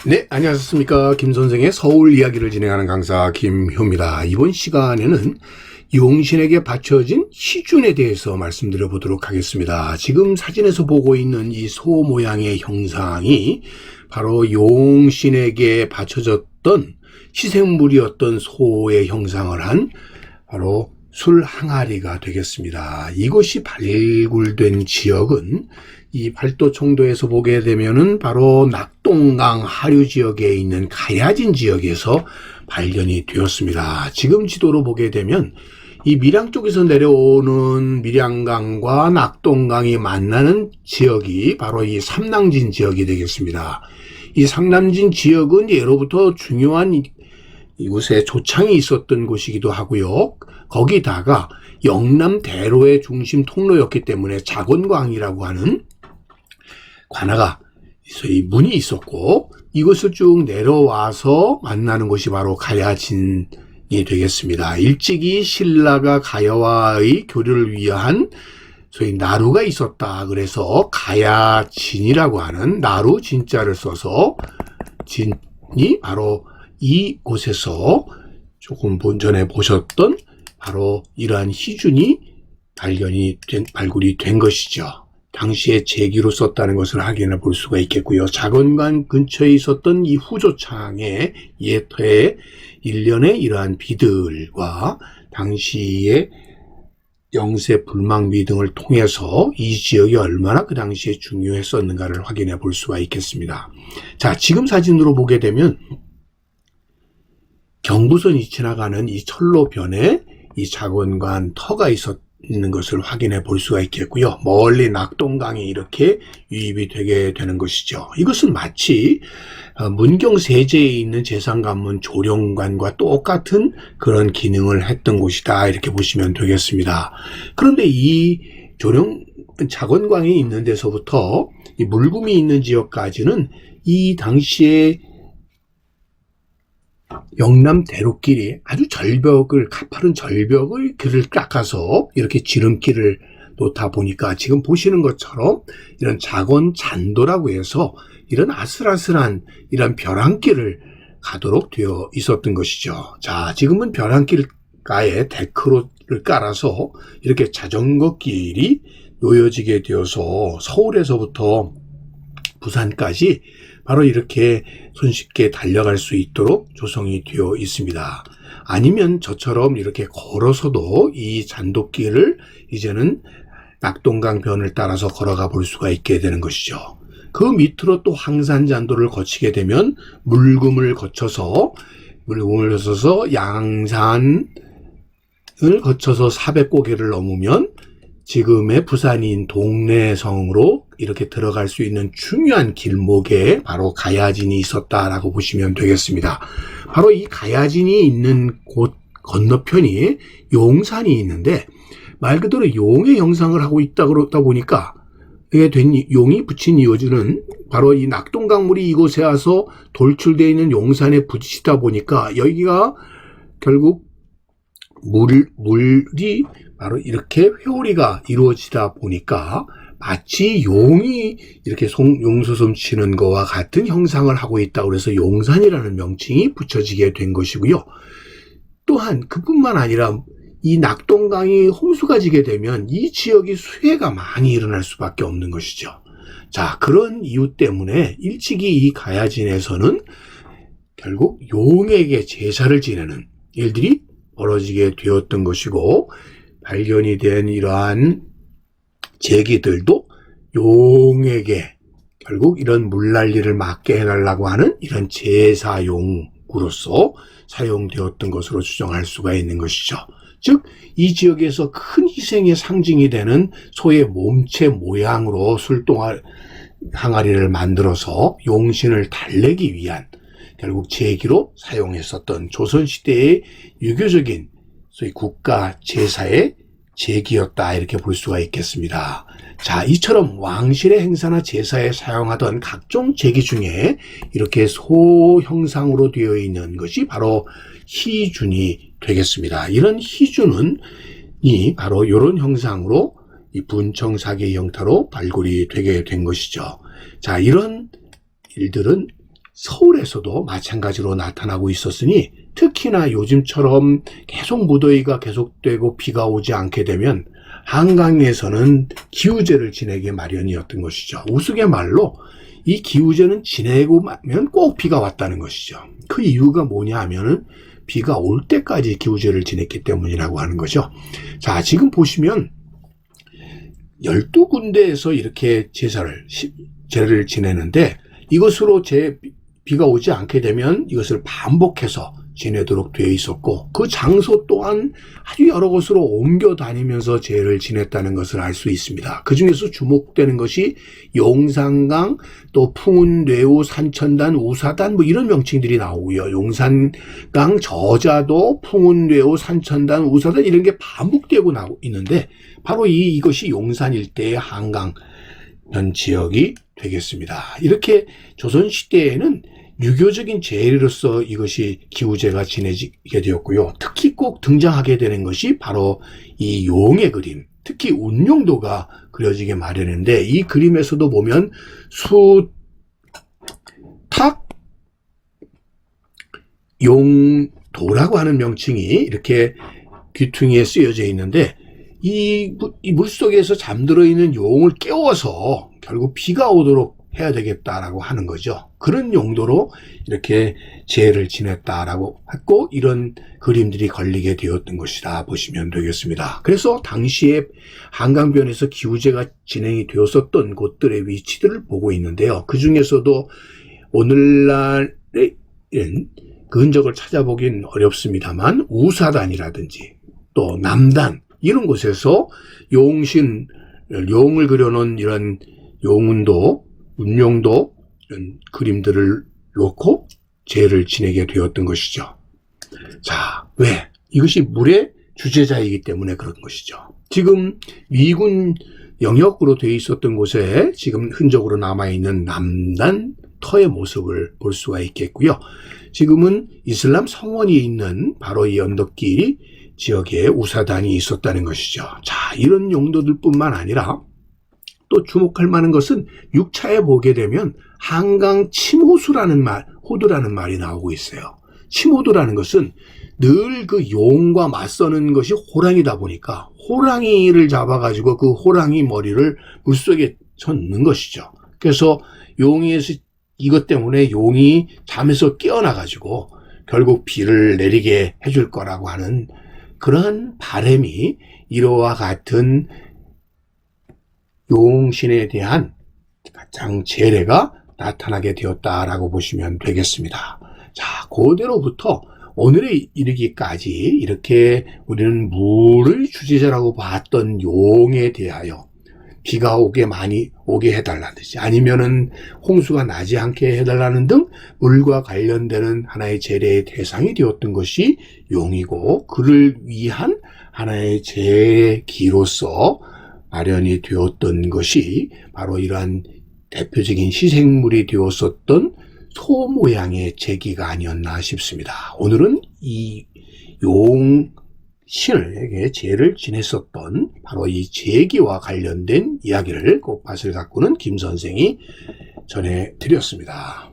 네, 안녕하셨습니까. 김 선생의 서울 이야기를 진행하는 강사 김효입니다. 이번 시간에는 용신에게 바쳐진 희준에 대해서 말씀드려 보도록 하겠습니다. 지금 사진에서 보고 있는 이 소 모양의 형상이 바로 용신에게 바쳐졌던 희생물이었던 소의 형상을 한 바로 술 항아리가 되겠습니다. 이것이 발굴된 지역은 이 팔도청도에서 보게 되면은 바로 낙동강 하류 지역에 있는 가야진 지역에서 발견이 되었습니다. 지금 지도로 보게 되면 이 밀양 쪽에서 내려오는 밀양강과 낙동강이 만나는 지역이 바로 이 삼남진 지역이 되겠습니다. 이 삼남진 지역은 예로부터 중요한 이곳에 조창이 있었던 곳이기도 하고요. 거기다가 영남 대로의 중심 통로였기 때문에 자건광이라고 하는 관아가 소위 문이 있었고, 이것을 쭉 내려와서 만나는 곳이 바로 가야진이 되겠습니다. 일찍이 신라가 가야와의 교류를 위한 소위 나루가 있었다. 그래서 가야진이라고 하는 나루 진자를 써서 진이 바로 이곳에서 조금 전에 보셨던 바로 이러한 희준이 발굴이 된 것이죠. 당시에 제기로 썼다는 것을 확인해 볼 수가 있겠고요. 자건관 근처에 있었던 이 후조창의 예터의 일련의 이러한 비들과 당시의 영세 불망비 등을 통해서 이 지역이 얼마나 그 당시에 중요했었는가를 확인해 볼 수가 있겠습니다. 자, 지금 사진으로 보게 되면 경부선이 지나가는 이 철로변에 이 자건관 터가 있는 것을 확인해 볼 수가 있겠고요. 멀리 낙동강이 이렇게 유입이 되게 되는 것이죠. 이것은 마치 문경세제에 있는 제상관문 조령관과 똑같은 그런 기능을 했던 곳이다, 이렇게 보시면 되겠습니다. 그런데 이 자건광이 있는 데서부터 이 물금이 있는 지역까지는 이 당시에 영남 대로길이 아주 가파른 절벽을 길을 깎아서 이렇게 지름길을 놓다 보니까 지금 보시는 것처럼 이런 자건 잔도라고 해서 이런 아슬아슬한 이런 벼랑길을 가도록 되어 있었던 것이죠. 자, 지금은 벼랑길가에 데크로를 깔아서 이렇게 자전거 길이 놓여지게 되어서 서울에서부터 부산까지 바로 이렇게 손쉽게 달려갈 수 있도록 조성이 되어 있습니다. 아니면 저처럼 이렇게 걸어서도 이 잔도길을 이제는 낙동강변을 따라서 걸어가 볼 수가 있게 되는 것이죠. 그 밑으로 또 황산잔도를 거치게 되면 물금을 거쳐서 양산을 거쳐서 사백고개를 넘으면 지금의 부산인 동래성으로 이렇게 들어갈 수 있는 중요한 길목에 바로 가야진이 있었다라고 보시면 되겠습니다. 바로 이 가야진이 있는 곳 건너편이 용산이 있는데 말 그대로 용의 형상을 하고 있다 그러다 보니까 용이 붙인 이유는 바로 이 낙동강물이 이곳에 와서 돌출되어 있는 용산에 부딪히다 보니까 여기가 결국 물이 바로 이렇게 회오리가 이루어지다 보니까 마치 용이 이렇게 용수섬 치는 거와 같은 형상을 하고 있다고 그래서 용산이라는 명칭이 붙여지게 된 것이고요. 또한 그뿐만 아니라 이 낙동강이 홍수가 지게 되면 이 지역이 수해가 많이 일어날 수밖에 없는 것이죠. 자, 그런 이유 때문에 일찍이 이 가야진에서는 결국 용에게 제사를 지내는 일들이 벌어지게 되었던 것이고, 발견이 된 이러한 제기들도 용에게 결국 이런 물난리를 막게 해달라고 하는 이런 제사용으로서 사용되었던 것으로 추정할 수가 있는 것이죠. 즉, 이 지역에서 큰 희생의 상징이 되는 소의 몸체 모양으로 항아리를 만들어서 용신을 달래기 위한 결국 제기로 사용했었던 조선시대의 유교적인 소위 국가 제사의 제기였다, 이렇게 볼 수가 있겠습니다. 자, 이처럼 왕실의 행사나 제사에 사용하던 각종 제기 중에 이렇게 소 형상으로 되어 있는 것이 바로 희준이 되겠습니다. 이런 희준은 바로 이런 형상으로 이 분청사계 형태로 발굴이 되게 된 것이죠. 자, 이런 일들은 서울에서도 마찬가지로 나타나고 있었으니 특히나 요즘처럼 계속 무더위가 계속되고 비가 오지 않게 되면 한강에서는 기우제를 지내게 마련이었던 것이죠. 우스갯말로 이 기우제는 지내고 나면 꼭 비가 왔다는 것이죠. 그 이유가 뭐냐 하면은 비가 올 때까지 기우제를 지냈기 때문이라고 하는 거죠. 자, 지금 보시면 12군데에서 이렇게 제를 지내는데 이것으로 비가 오지 않게 되면 이것을 반복해서 지내도록 되어 있었고 그 장소 또한 아주 여러 곳으로 옮겨 다니면서 제를 지냈다는 것을 알 수 있습니다. 그 중에서 주목되는 것이 용산강, 또 풍운뇌우, 산천단, 우사단 뭐 이런 명칭들이 나오고요. 용산강, 저자도, 풍운뇌우, 산천단, 우사단 이런 게 반복되고 나오고 있는데 바로 이것이 용산 일대의 한강변 지역이 되겠습니다. 이렇게 조선시대에는 유교적인 제례로서 이것이 기우제가 지내지게 되었고요. 특히 꼭 등장하게 되는 것이 바로 이 용의 그림, 특히 운용도가 그려지게 마련인데 이 그림에서도 보면 수탁 용도라고 하는 명칭이 이렇게 귀퉁이에 쓰여져 있는데 이 물속에서 잠들어 있는 용을 깨워서 결국 비가 오도록 해야 되겠다라고 하는 거죠. 그런 용도로 이렇게 제를 지냈다라고 했고 이런 그림들이 걸리게 되었던 것이라 보시면 되겠습니다. 그래서 당시에 한강변에서 기우제가 진행이 되었었던 곳들의 위치들을 보고 있는데요. 그 중에서도 오늘날의 그 흔적을 찾아보긴 어렵습니다만 우사단이라든지 또 남단 이런 곳에서 용을 그려놓은 이런 용운도, 운용도 이런 그림들을 놓고 제를 지내게 되었던 것이죠. 자, 왜? 이것이 물의 주제자이기 때문에 그런 것이죠. 지금 미군 영역으로 되어 있었던 곳에 지금 흔적으로 남아있는 남단 터의 모습을 볼 수가 있겠고요. 지금은 이슬람 성원이 있는 바로 이 언덕길 지역에 우사단이 있었다는 것이죠. 자, 이런 용도들 뿐만 아니라 또 주목할 만한 것은 6차에 보게 되면 한강 침호수라는 호두라는 말이 나오고 있어요. 침호두라는 것은 늘 그 용과 맞서는 것이 호랑이다 보니까 호랑이를 잡아가지고 그 호랑이 머리를 물속에 젓는 것이죠. 그래서 용에서 이것 때문에 용이 잠에서 깨어나가지고 결국 비를 내리게 해줄 거라고 하는 그러한 바람이 이러와 같은 용신에 대한 가장 제례가 나타나게 되었다라고 보시면 되겠습니다. 자, 그대로부터 오늘에 이르기까지 이렇게 우리는 물을 주제자라고 봤던 용에 대하여 비가 많이 오게 해달라든지 아니면은 홍수가 나지 않게 해달라는 등 물과 관련되는 하나의 제례의 대상이 되었던 것이 용이고 그를 위한 하나의 제기로서 마련이 되었던 것이 바로 이러한 대표적인 시생물이 되었었던 소 모양의 제기가 아니었나 싶습니다. 오늘은 이 용신에게 제를 지냈었던 바로 이 제기와 관련된 이야기를 꽃밭을 가꾸는 김 선생이 전해드렸습니다.